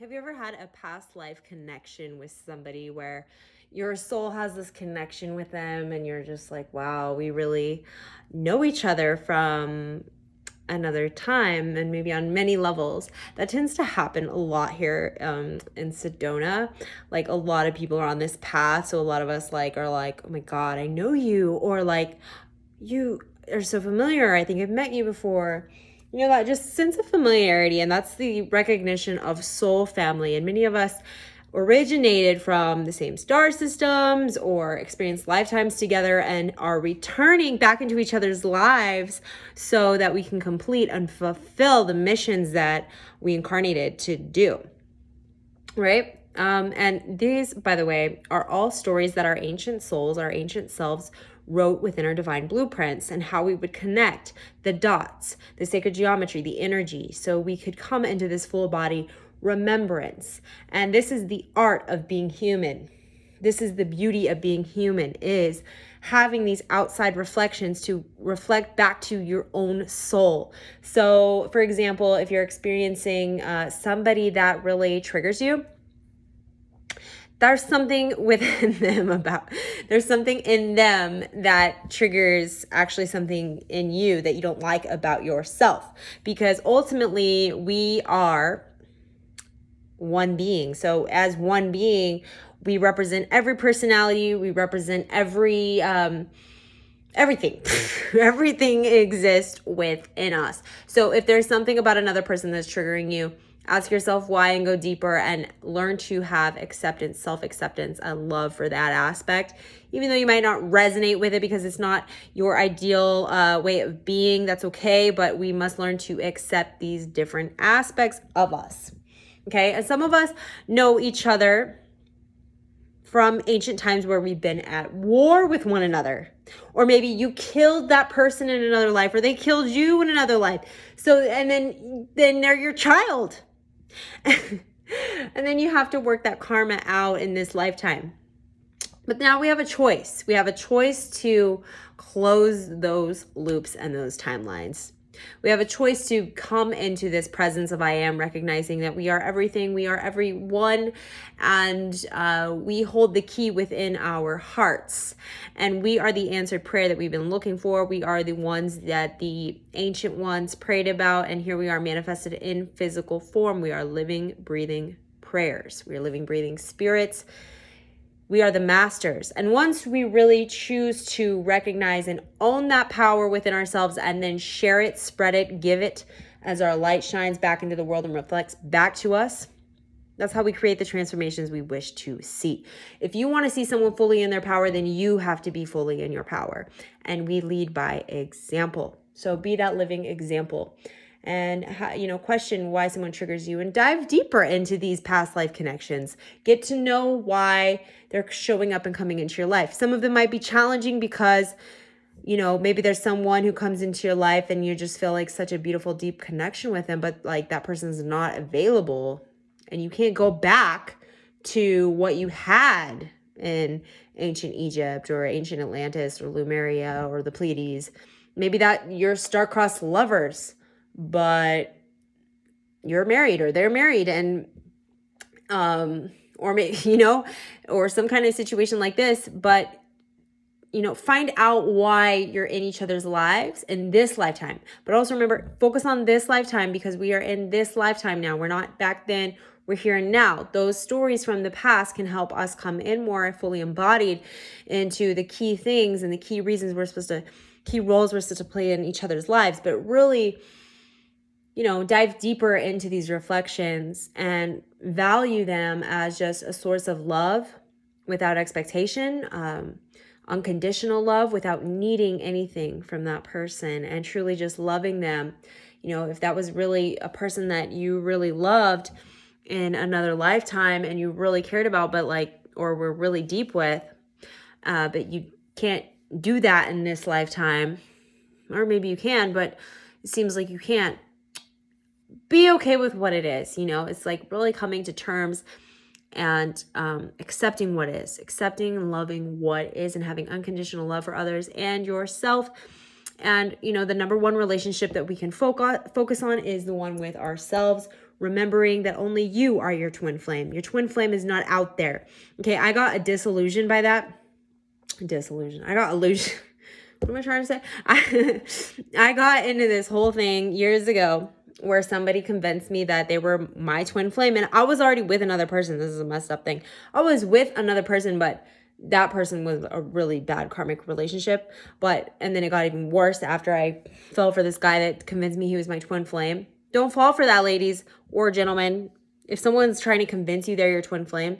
Have you ever had a past life connection with somebody where your soul has this connection with them and you're just like, wow, we really know each other from another time and maybe on many levels? That tends to happen a lot here in Sedona. Like a lot of people are on this path. So a lot of us are like, oh my God, I know you. Or like, you are so familiar. I think I've met you before. That just sense of familiarity, and that's the recognition of soul family. And many of us originated from the same star systems or experienced lifetimes together and are returning back into each other's lives so that we can complete and fulfill the missions that we incarnated to do. Right? And these, by the way, are all stories that our ancient souls, our ancient selves wrote within our divine blueprints, and how we would connect the dots, the sacred geometry, the energy, so we could come into this full body remembrance. And this is the art of being human. This is the beauty of being human, is having these outside reflections to reflect back to your own soul. So, for example, if you're experiencing somebody that really triggers you, there's something within them there's something in them that triggers actually something in you that you don't like about yourself, because ultimately we are one being. So as one being, we represent every personality, we represent every everything. Everything exists within us. So if there's something about another person that's triggering you, ask yourself why and go deeper and learn to have acceptance, self-acceptance, and love for that aspect. Even though you might not resonate with it because it's not your ideal way of being, that's okay. But we must learn to accept these different aspects of us. Okay, and some of us know each other from ancient times where we've been at war with one another. Or maybe you killed that person in another life, or they killed you in another life. So, and then they're your child. And then you have to work that karma out in this lifetime. But now we have a choice. We have a choice to close those loops and those timelines. We have a choice to come into this presence of I am, recognizing that we are everything, we are everyone, and we hold the key within our hearts. And we are the answered prayer that we've been looking for. We are the ones that the ancient ones prayed about, and here we are manifested in physical form. We are living, breathing prayers. We are living, breathing spirits. We are the masters. And once we really choose to recognize and own that power within ourselves and then share it, spread it, give it as our light shines back into the world and reflects back to us, that's how we create the transformations we wish to see. If you want to see someone fully in their power, then you have to be fully in your power. And we lead by example. So be that living example. And question why someone triggers you and dive deeper into these past life connections. Get to know why they're showing up and coming into your life. Some of them might be challenging because, maybe there's someone who comes into your life and you just feel like such a beautiful, deep connection with them, but like that person's not available and you can't go back to what you had in ancient Egypt or ancient Atlantis or Lemuria or the Pleiades. Maybe that you're star-crossed lovers, but you're married or they're married, and or maybe or some kind of situation like this, but find out why you're in each other's lives in this lifetime. But also remember, focus on this lifetime, because we are in this lifetime now. We're not back then, we're here and now. Those stories from the past can help us come in more fully embodied into the key things and the key reasons key roles we're supposed to play in each other's lives. But really, dive deeper into these reflections and value them as just a source of love without expectation, unconditional love without needing anything from that person, and truly just loving them. If that was really a person that you really loved in another lifetime and you really cared about, or were really deep with, but you can't do that in this lifetime, or maybe you can, but it seems like you can't. Be okay with what it is. It's like really coming to terms and accepting what is, accepting and loving what is, and having unconditional love for others and yourself. And, the number one relationship that we can focus on is the one with ourselves, remembering that only you are your twin flame. Your twin flame is not out there. Okay, I got a disillusion by that. I got illusion. What am I trying to say? I got into this whole thing years ago where somebody convinced me that they were my twin flame, and I was already with another person. This is a messed up thing. I was with another person, but that person was a really bad karmic relationship. And then it got even worse after I fell for this guy that convinced me he was my twin flame. Don't fall for that, ladies or gentlemen. If someone's trying to convince you they're your twin flame,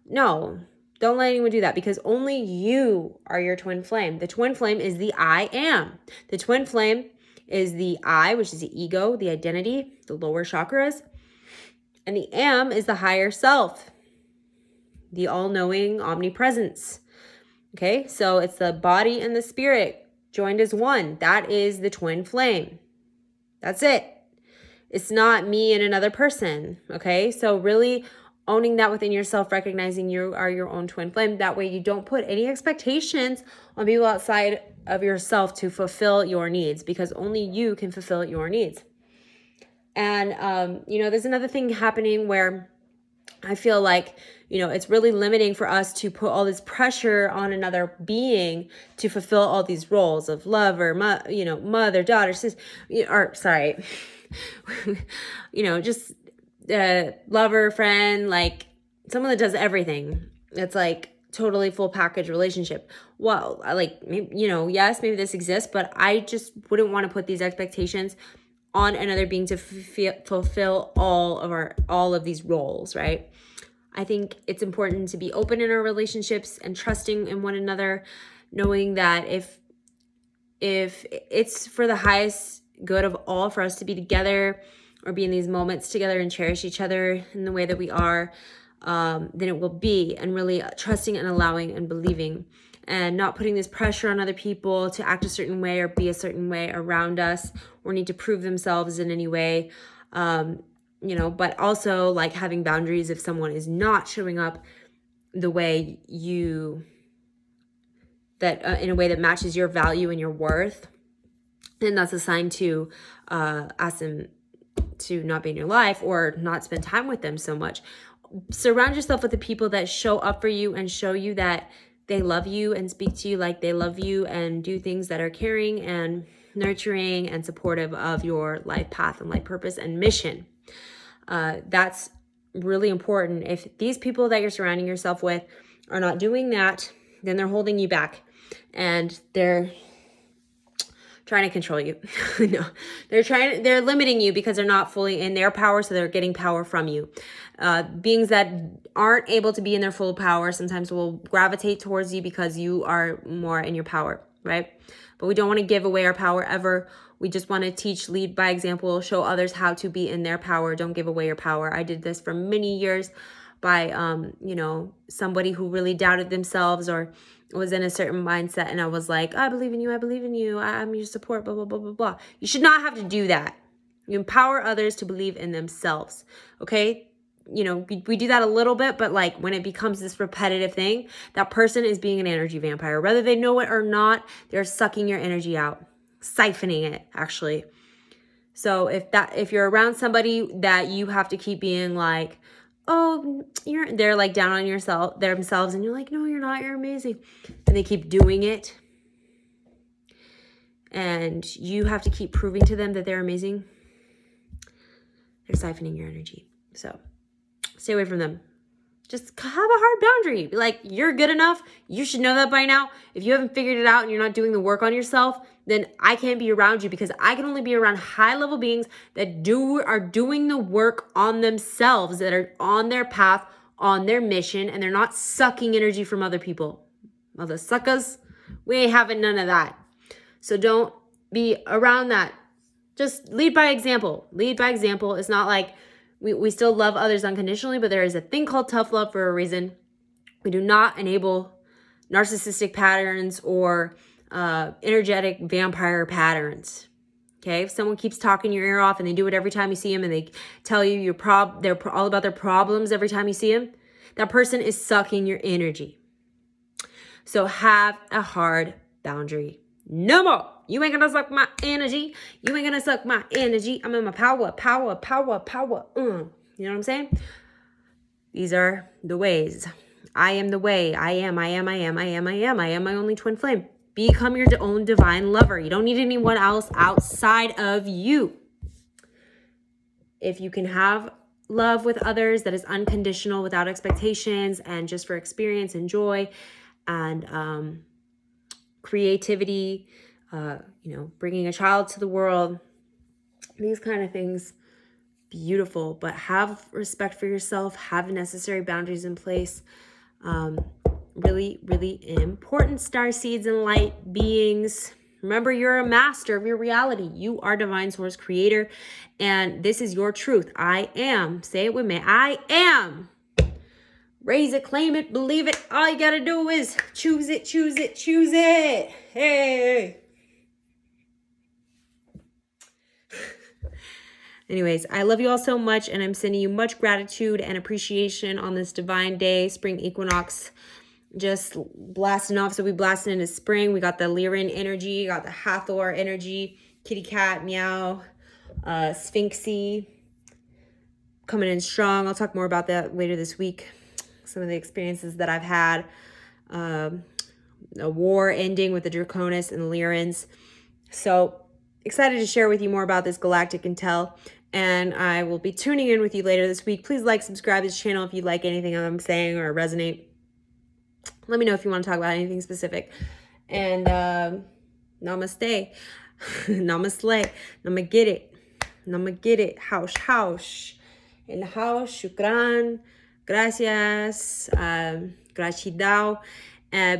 no, don't let anyone do that, because only you are your twin flame. The twin flame is the I am. The twin flame is the I, which is the ego, the identity, the lower chakras. And the am is the higher self, the all-knowing omnipresence. Okay, so it's the body and the spirit joined as one. That is the twin flame. That's it. It's not me and another person. Okay, so really owning that within yourself, recognizing you are your own twin flame. That way you don't put any expectations on people outside of yourself to fulfill your needs, because only you can fulfill your needs. And, there's another thing happening where I feel like, it's really limiting for us to put all this pressure on another being to fulfill all these roles of lover, mother, daughter, sister, just lover, friend, like someone that does everything. It's like totally full package relationship. Well, yes, maybe this exists, but I just wouldn't want to put these expectations on another being to fulfill all of these roles, right? I think it's important to be open in our relationships and trusting in one another, knowing that if it's for the highest good of all for us to be together or be in these moments together and cherish each other in the way that we are, then it will be. And really trusting and allowing and believing, and not putting this pressure on other people to act a certain way or be a certain way around us, or need to prove themselves in any way. But also like having boundaries. If someone is not showing up the way in a way that matches your value and your worth, then that's a sign to ask them to not be in your life or not spend time with them so much. Surround yourself with the people that show up for you and show you that they love you and speak to you like they love you, and do things that are caring and nurturing and supportive of your life path and life purpose and mission. That's really important. If these people that you're surrounding yourself with are not doing that, then they're holding you back and they're trying to control you. No, they're limiting you because they're not fully in their power, so they're getting power from you. Beings that aren't able to be in their full power sometimes will gravitate towards you because you are more in your power, right? But we don't want to give away our power ever. We just want to teach, lead by example, show others how to be in their power. Don't give away your power. I did this for many years by, somebody who really doubted themselves or was in a certain mindset. And I was like, I believe in you. I'm your support, blah, blah, blah, blah, blah. You should not have to do that. You empower others to believe in themselves. Okay. We do that a little bit, but like when it becomes this repetitive thing, that person is being an energy vampire. Whether they know it or not, they're sucking your energy out, siphoning it actually. So if you're around somebody that you have to keep being like, oh, they're like down on themselves, and you're like, no, you're not, you're amazing. And they keep doing it. And you have to keep proving to them that they're amazing. They're siphoning your energy. So stay away from them. Just have a hard boundary. Be like, you're good enough. You should know that by now. If you haven't figured it out and you're not doing the work on yourself, then I can't be around you, because I can only be around high-level beings that are doing the work on themselves, that are on their path, on their mission, and they're not sucking energy from other people. Mother suckers, we ain't having none of that. So don't be around that. Just lead by example. Lead by example. It's not like we still love others unconditionally, but there is a thing called tough love for a reason. We do not enable narcissistic patterns or energetic vampire patterns. Okay, if someone keeps talking your ear off and they do it every time you see them, and they tell you they're all about their problems every time you see them, that person is sucking your energy. So have a hard boundary. No more. You ain't gonna suck my energy. You ain't gonna suck my energy. I'm in my power, power, power, power. You know what I'm saying? These are the ways. I am the way. I am my only twin flame. Become your own divine lover. You don't need anyone else outside of you. If you can have love with others that is unconditional, without expectations, and just for experience and joy and creativity, bringing a child to the world, these kind of things, beautiful. But have respect for yourself, have necessary boundaries in place. Really, really important, star seeds and light beings. Remember, you're a master of your reality. You are divine source creator, and this is your truth. I am. Say it with me. I am. Raise it, claim it, believe it. All you gotta do is choose it, choose it, choose it. Hey. Anyways, I love you all so much, and I'm sending you much gratitude and appreciation on this divine day, spring equinox. Just blasting off. So we blasting into spring. We got the Lyran energy, got the Hathor energy, kitty cat, meow, Sphinxy coming in strong. I'll talk more about that later this week. Some of the experiences that I've had. A war ending with the Draconis and the Lyrans. So excited to share with you more about this galactic intel. And I will be tuning in with you later this week. Please like, subscribe to this channel if you like anything I'm saying or resonate. Let me know if you want to talk about anything specific. And namaste. Namaste. Nama get it. Nama get it. House, house. In the house. Shukran. Gracias. Gracidao.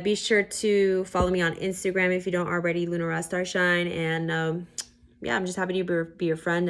Be sure to follow me on Instagram if you don't already, lunarastarshine. And yeah, I'm just happy to be your friend.